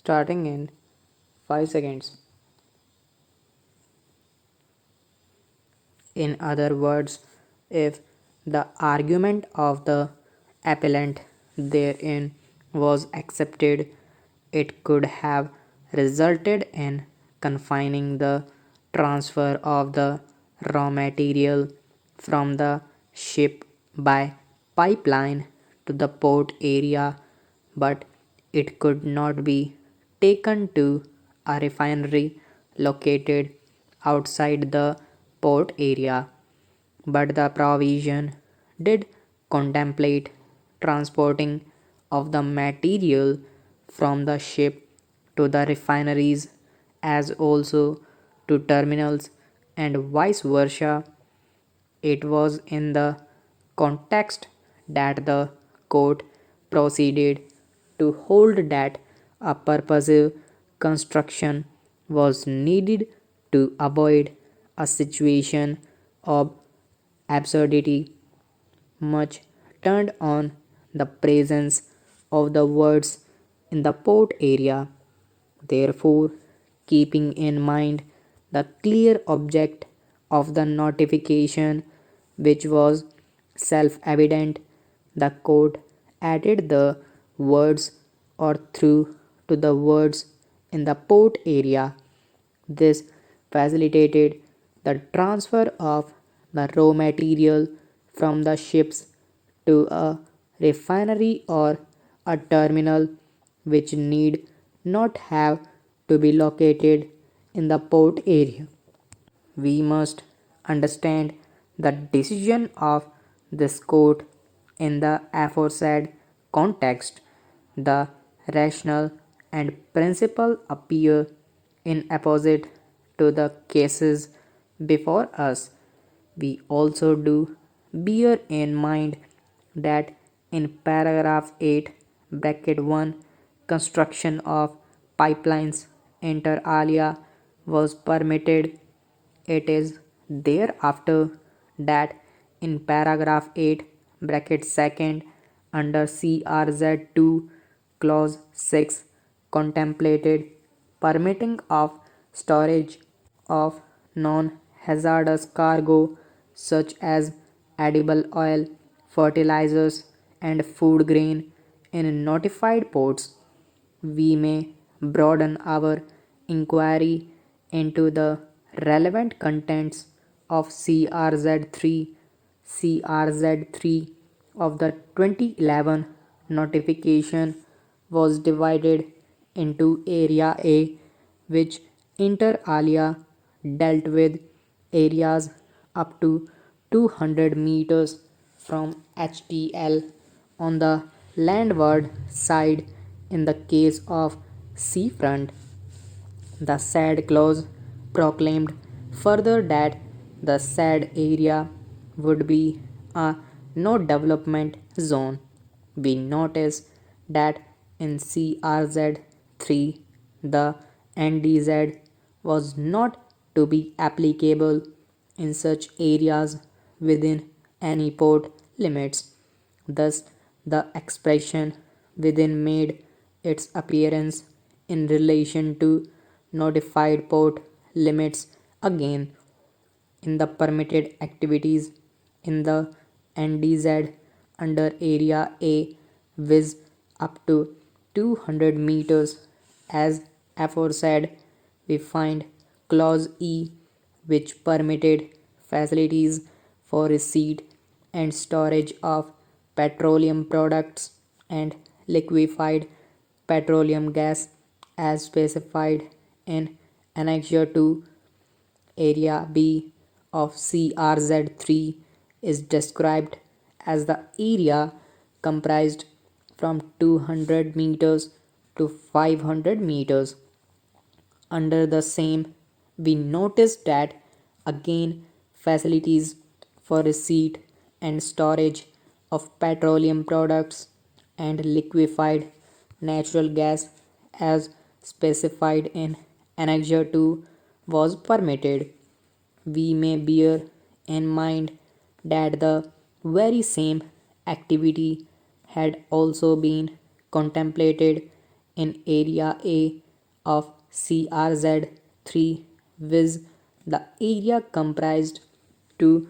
starting in 5 seconds. In other words, if the argument of the appellant therein was accepted, it could have resulted in confining the transfer of the raw material from the ship by pipeline to the port area, but it could not be taken to a refinery located outside the port area. But the provision did contemplate transporting of the material from the ship to the refineries as also to terminals and vice versa. It was in the context that the court proceeded to hold that a purposive construction was needed to avoid a situation of absurdity, much turned on the presence of the words in the port area. Therefore, keeping in mind the clear object of the notification, which was self evident, the court added the words or through to the words in the port area. This facilitated the transfer of the raw material from the ships to a refinery or a terminal which need not have to be located in the port area. We must understand the decision of this court in the aforesaid context. The rationale and principle appear in opposite to the cases before us. We also do bear in mind that in paragraph 8 bracket 1 construction of pipelines inter alia was permitted. It is thereafter that in paragraph 8 bracket 2nd under CRZ2 clause 6 contemplated permitting of storage of non-hazardous cargo such as edible oil, fertilizers and food grain in notified ports. We may broaden our inquiry into the relevant contents of CRZ3. CRZ3 of the 2011 notification was divided into Area A, which inter alia dealt with areas up to 200 meters from HTL on the landward side in the case of seafront. The said clause proclaimed further that the said area would be a no development zone. We notice that in CRZ 3 the NDZ was not to be applicable in such areas within any port limits. Thus, the expression within made its appearance in relation to notified port limits again in the permitted activities in the NDZ under Area A viz up to 200 meters as aforesaid. We find clause E which permitted facilities for receipt and storage of petroleum products and liquefied petroleum gas as specified in Annexure 2. Area B of CRZ3 is described as the area comprised from 200 meters to 500 meters. Under the same, we notice that again facilities for receipt and storage of petroleum products and liquefied natural gas as specified in Annexure 2 was permitted. We may bear in mind that the very same activity had also been contemplated in Area A of CRZ3, viz. The area comprised to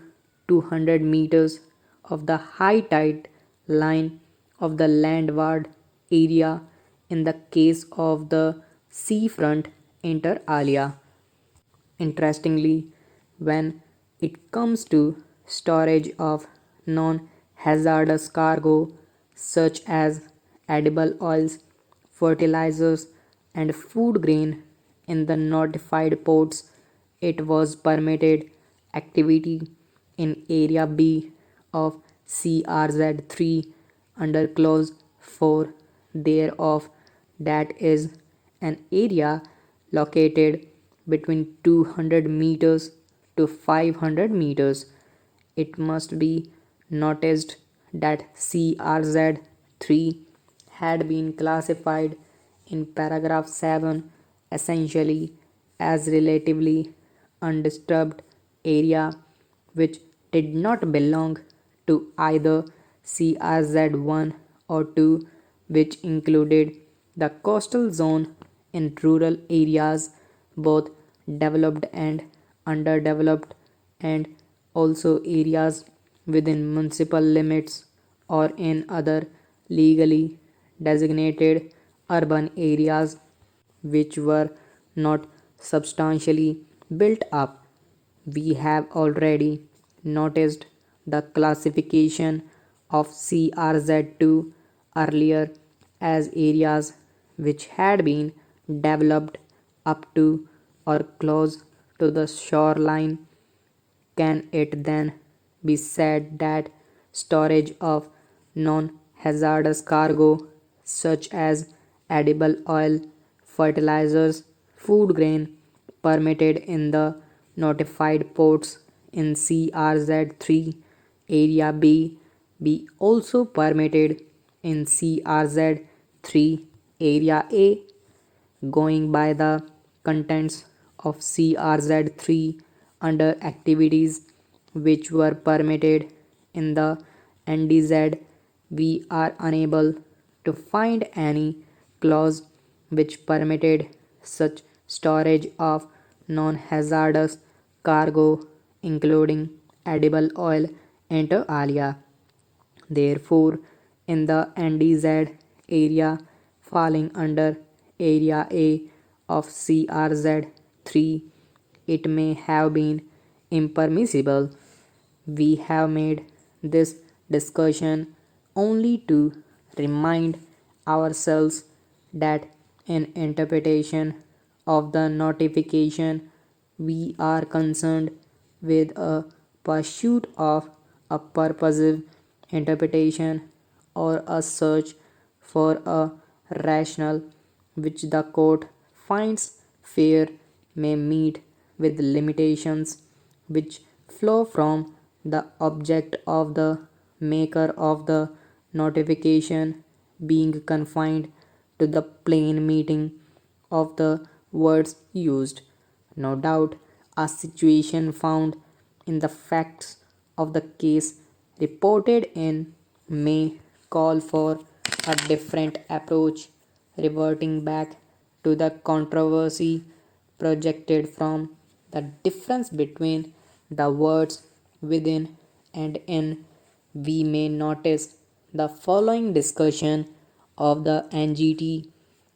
200 meters of the high tide line of the landward area in the case of the seafront inter alia. Interestingly, when it comes to storage of non hazardous cargo such as edible oils, fertilizers, and food grain in the notified ports, it was permitted activity in Area B of CRZ3 under Clause 4 thereof, that is, an area located between 200 meters to 500 meters. It must be noticed that CRZ3 had been classified in paragraph 7 essentially as relatively undisturbed area which did not belong to either CRZ1 or 2, which included the coastal zone in rural areas, both developed and underdeveloped, and also areas within municipal limits or in other legally designated urban areas which were not substantially built up. We have already noticed the classification of CRZ2 earlier as areas which had been developed up to or close to the shoreline. Can it then be said that storage of non hazardous cargo such as edible oil, fertilizers, food grain permitted in the notified ports in CRZ3 Area B be also permitted in CRZ3 Area A? Going by the contents of CRZ3 under activities which were permitted in the NDZ, we are unable to find any clause which permitted such storage of non hazardous cargo, including edible oil, inter alia. Therefore, in the NDZ area falling under Area A of CRZ3, it may have been impermissible. We have made this discussion only to remind ourselves that in interpretation of the notification, we are concerned with a pursuit of a purposive interpretation or a search for a rationale which the court finds fair may meet with limitations which flow from the object of the maker of the notification being confined to the plain meaning of the words used. No doubt, a situation found in the facts of the case reported in may call for a different approach, reverting back to the controversy projected from the difference between the words within and in. We may notice the following discussion of the NGT,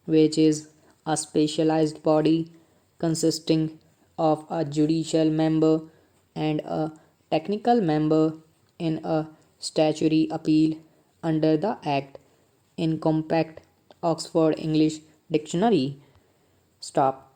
which is a specialized body consisting of a judicial member and a technical member in a statutory appeal under the Act in Compact Oxford English Dictionary. Stop.